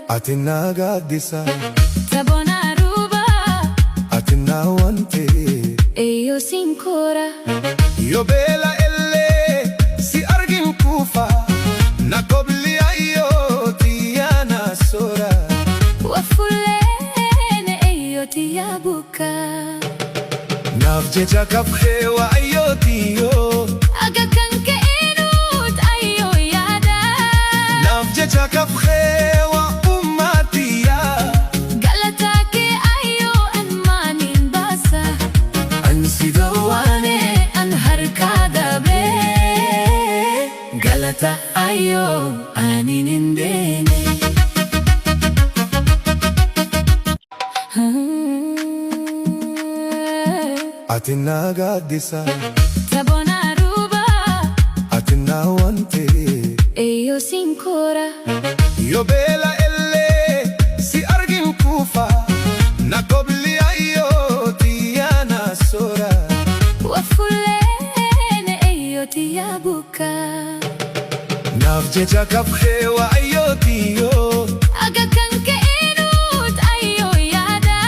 Atinna gaaddisa Tabona ruba Atinna wante Eyo sinkora Yo beela elle si argin kufa Nakobli ayo tiyana sora Wafulene eyo tiyabuka Nafjecha kafhewa ayo tiyo Aga kanke inut ayo yada Nafjecha kafhewa ummatiya Galatake ayo anmanin basa Ansidawane an harkada be Galata ayo aninindene Atinna gaaddisa Tabona ruba Atinna wante Eyo sinkora Yo beela elle si argin kufa Nakobli ayo tiyana sora Wafulene eyo tiyabuka Nafjecha kafhewa ayo tiyo Aga kanke inut ayo yada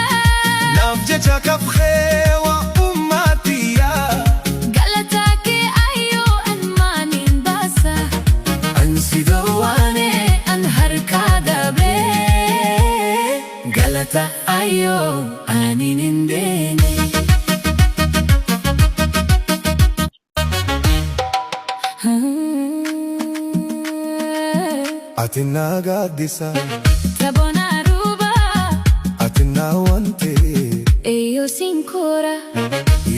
Nafjecha kafhewa ummatiya Galatake ayo anmanin basa Ansidawane an harkada be Galata ayo aninindene Atinna gaaddisa Tabona ruba Atinna wante Eyo sinkora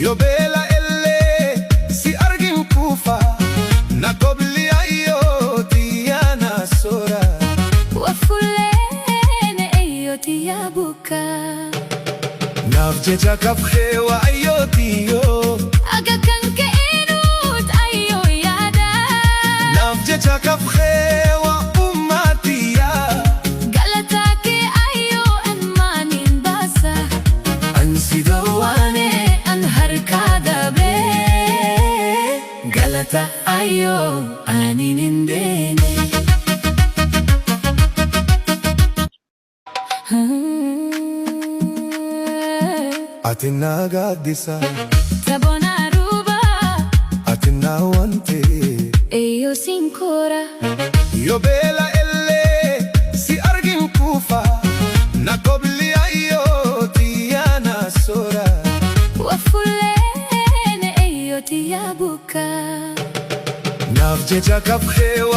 Yo beela elle si argin kufa Nakobli ayo tiyana sora Wafulene eyo tiyabuka Nafjecha kafhewa ayo tiyo Aga kanke inut ayo yada Nafjecha kafhewa ummatiya Galatake ayo anmanin basa Ansidawane an harkada be Galata ayo aninindene Atinna gaaddisa Tabona ruba Atinna wante Eyo sinkora Yo beela elle si argin kufa Nakobli ayo tiyana sora Wafulene eyo tiyabuka Nafjecha kafhewa